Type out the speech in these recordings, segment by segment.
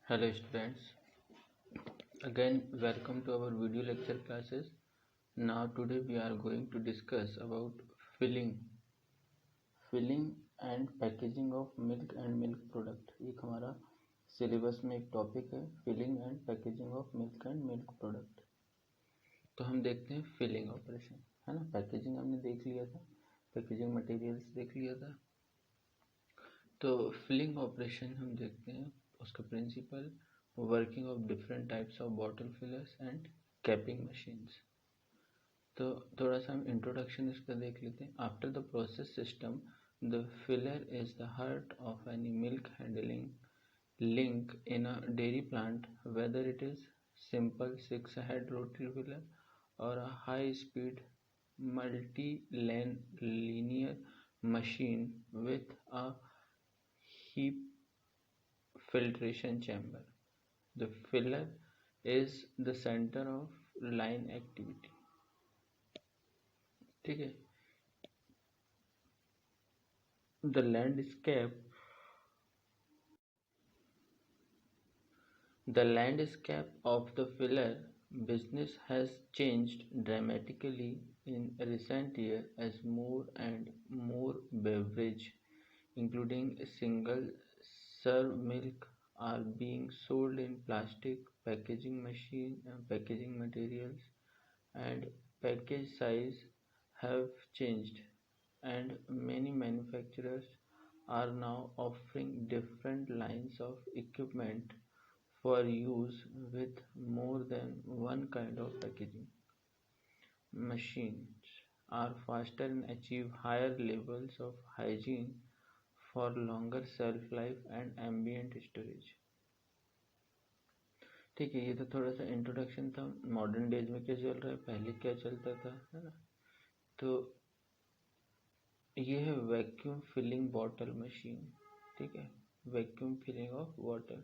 Hello students, again welcome to our video lecture classes. Now today we are going to discuss about filling and packaging of milk and milk product. एक हमारा syllabus में एक topic है filling and packaging of milk and milk product. तो हम देखते हैं filling operation, है ना। पैकेजिंग हमने देख लिया था, पैकेजिंग मटेरियल्स देख लिया था। तो फिलिंग ऑपरेशन हम देखते हैं, उसका principle, working of different types of bottle fillers and capping machines. तो थोड़ा सा हम इंट्रोडक्शन इसका देख लेते हैं। After the process system, the filler is the heart of any milk handling link in a dairy plant, whether it is simple 6 head rotary filler और a high speed multi lane linear machine with a heap filtration chamber. The filler is the center of line activity. ठीक है। The landscape of the filler business has changed dramatically in recent years as more and more beverage, including single serve milk, are being sold in plastic packaging materials, and package size have changed, and many manufacturers are now offering different lines of equipment for use with more than one kind of packaging. Machines are faster and achieve higher levels of hygiene for longer shelf life and ambient storage. ठीक है, ये तो थोड़ा सा introduction था। Modern days में क्या चल रहा है, पहले क्या चलता था, है ना। तो ये है वैक्यूम फिलिंग बॉटल मशीन। ठीक है, वैक्यूम फिलिंग ऑफ बॉटल,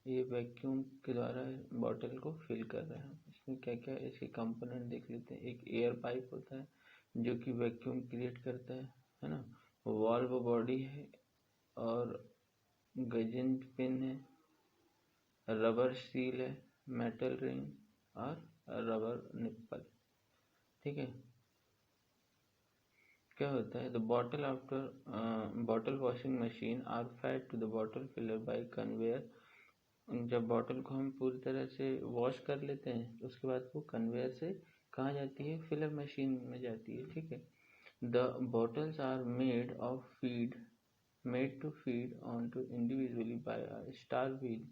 ये वैक्यूम के द्वारा बॉटल को फिल कर रहे हैं। इसमें क्या क्या इसके कंपोनेंट देख लेते हैं। एक एयर पाइप होता है जो कि वैक्यूम क्रिएट करता है ना। वाल्व बॉडी है और गजिन पिन है, रबर सील है, मेटल रिंग और रबर निप्पल। ठीक है, क्या होता है, the bottle after bottle washing machine are fed to the bottle filler by conveyor. जब बॉटल को हम पूरी तरह से वॉश कर लेते हैं तो उसके बाद वो कन्वेयर से कहाँ जाती है, फिलर मशीन में जाती है। ठीक है, the bottles are made to feed on to individually by a star wheel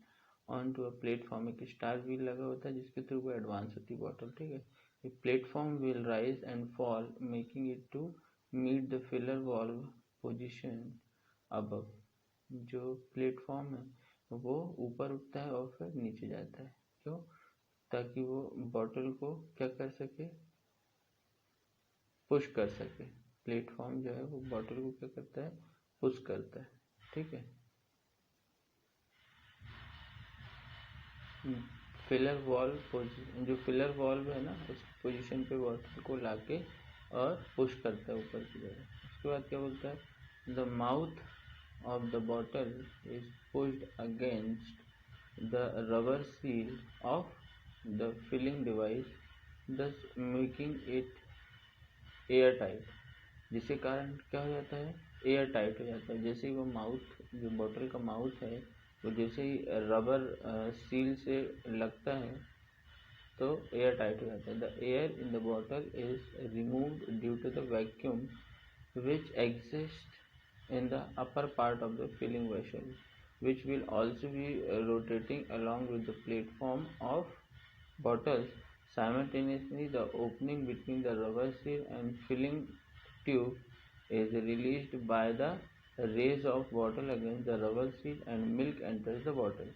on to a platform. एक स्टार व्हील लगा होता है जिसके थ्रू वो एडवांस होती है बॉटल। ठीक है, a platform will rise and fall making it to meet the filler valve position above. जो प्लेटफॉर्म है वो ऊपर उठता है और फिर नीचे जाता है। क्यों? ताकि वो बॉटल को क्या कर सके, पुश कर सके। प्लेटफॉर्म जो है वो बॉटल को क्या करता है, पुश करता है। ठीक है, फिलर वॉल्व जो फिलर वॉल्व है ना, उस पोजीशन पे बॉटल को लाके और पुश करता है ऊपर की तरफ। उसके बाद क्या बोलता है, the mouth of the bottle is pushed against the rubber seal of the filling device, thus making it airtight। जिसके कारण क्या हो जाता है, एयर टाइट हो जाता है। जैसे ही वो माउथ, जो बॉटल का माउथ है, वो जैसे ही रबर सील से लगता है तो एयर टाइट हो जाता है। The air in the bottle is removed due to the vacuum which exists in the upper part of the filling vessel, which will also be rotating along with the platform of bottles. Simultaneously, the opening between the rubber seal and filling tube is released by the raise of bottle against the rubber seal and milk enters the bottle.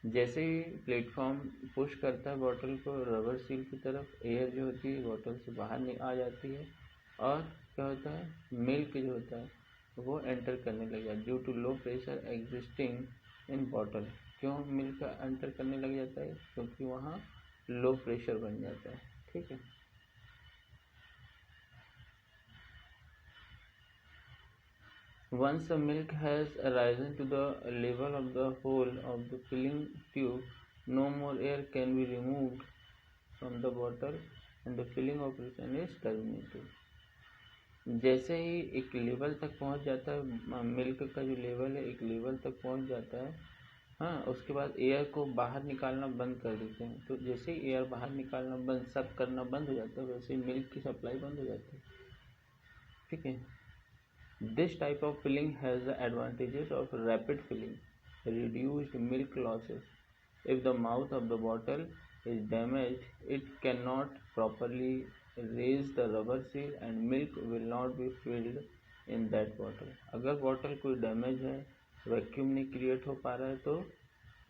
जैसे ही platform push करता है bottle को rubber seal की तरफ, air जो होती है bottle से बाहर आ जाती है और क्या होता है, मिल्क जो होता है वो एंटर करने लग जाता है due to low pressure existing in bottle. क्यों मिल्क एंटर करने लग जाता है, क्योंकि वहाँ लो प्रेशर बन जाता है। ठीक है, Once the milk has risen to the level of the hole of the filling tube, no more air can be removed from the bottle and the filling operation is terminated. जैसे ही एक level तक पहुंच जाता है, milk का जो level है एक लेवल तक पहुंच जाता है, हाँ, उसके बाद एयर को बाहर निकालना बंद कर देते हैं। तो जैसे ही एयर बाहर निकालना बंद सब करना बंद हो जाता है, वैसे ही मिल्क की सप्लाई बंद हो जाती है। ठीक है। This type of filling has the advantages of rapid filling, reduced milk losses. If the mouth of the bottle is damaged, it cannot properly raise the rubber seal and milk will not be filled in that bottle. अगर bottle कोई damage है, vacuum नहीं create हो पा रहा है, तो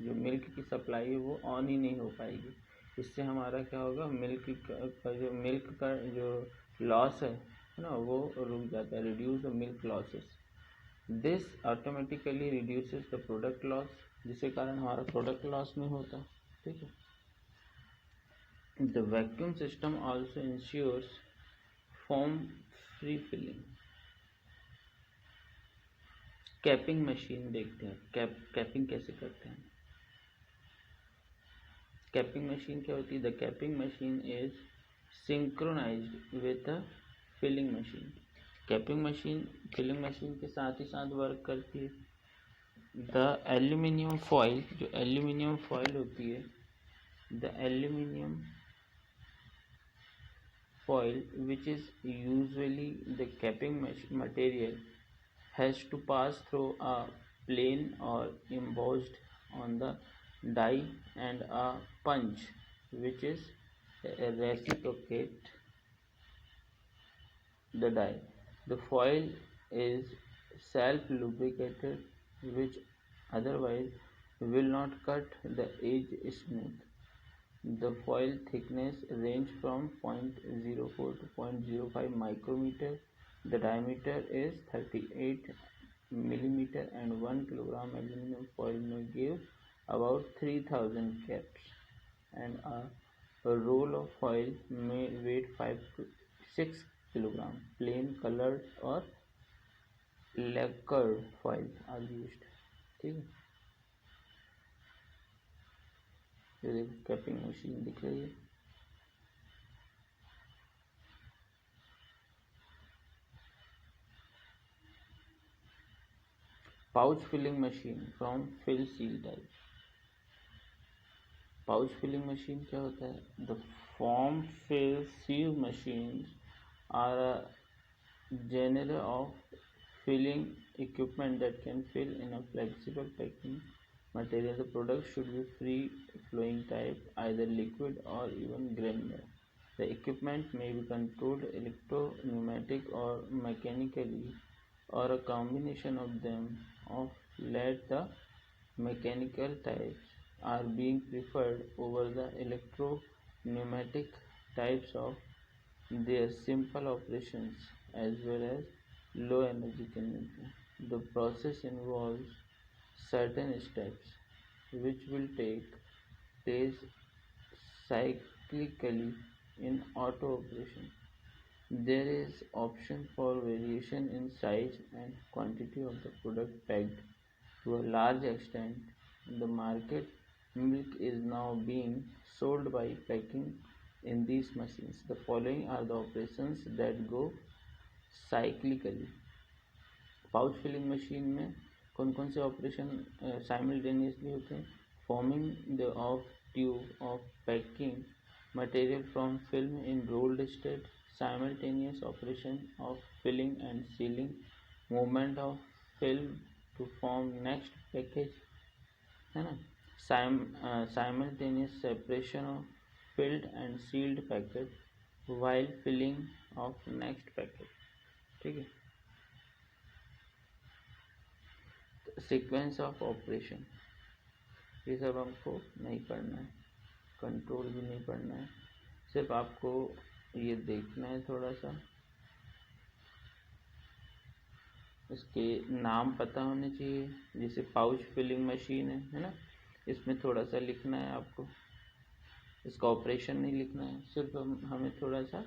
जो मिल्क की सप्लाई है वो ऑन ही नहीं हो पाएगी। इससे हमारा क्या होगा, मिल्क का जो लॉस है ना, वो रुक जाता है, reduce the milk losses. This automatically reduces the product loss, जिसके कारण हमारा प्रोडक्ट लॉस नहीं होता। ठीक है। The vacuum system also ensures foam free filling. Capping machine देखते हैं, कैपिंग कैसे करते हैं। कैपिंग मशीन क्या होती है? The capping machine is synchronised with the filling machine. Capping machine filling machine के साथ ही साथ वर्क करती है। द एल्यूमिनियम फॉइल, जो एल्यूमिनियम फॉइल होती है, the aluminium foil which is usually the capping material has to pass through a plain और embossed on the die and a punch which is reciprocate the die. The foil is self-lubricated, which otherwise will not cut the edge smooth. The foil thickness range from 0.04 to 0.05 micrometer. The diameter is 38 millimeter and 1 kilogram aluminum foil may give about 3000 caps, and a roll of foil may weigh 5 to 6 kilogram. Plain colored or lacquered foil are used. ठीक है। ये देखो capping machine दिख रही है। Pouch filling machine from fill seal type. Pouch filling machine क्या होता है? The form fill seal machine are a genre of filling equipment that can fill in a flexible packing material. The product should be free flowing type, either liquid or even granular. The equipment may be controlled electro-pneumatic or mechanically, or a combination of them. Of late, the mechanical types are being preferred over the electro-pneumatic types of their simple operations as well as low energy consumption. The process involves certain steps which will take place cyclically in auto operation. There is option for variation in size and quantity of the product packed. To a large extent, in the market, milk is now being sold by packing in these machines. The following are the operations that go cyclically. Pouch filling machine में कौन कौन से operation simultaneously होते हैं? Forming the of tube of packing material from film in rolled state, simultaneous operation of filling and sealing, movement of film to form next package, है ना, simultaneous separation of filled and sealed packet while filling of next package। ठीक है। Sequence of operation, ये सब हमको नहीं पढ़ना है, कंट्रोल भी नहीं पढ़ना है, सिर्फ आपको ये देखना है थोड़ा सा, इसके नाम पता होने चाहिए। जैसे पाउच फिलिंग मशीन है ना, इसमें थोड़ा सा लिखना है आपको, इसका ऑपरेशन नहीं लिखना है, सिर्फ हमें थोड़ा सा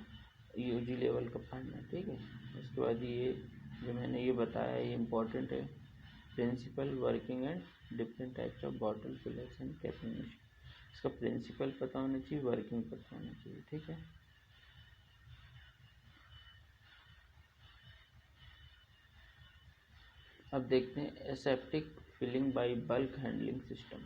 यूजी लेवल का पढ़ना है। ठीक है। उसके बाद ये जो मैंने ये बताया ये इम्पोर्टेंट है। Principle, working and different types of bottle fillers and capping machine. इसका प्रिंसिपल पता होना चाहिए, वर्किंग पता होना चाहिए, ठीक है। अब देखते हैं aseptic filling by bulk handling system.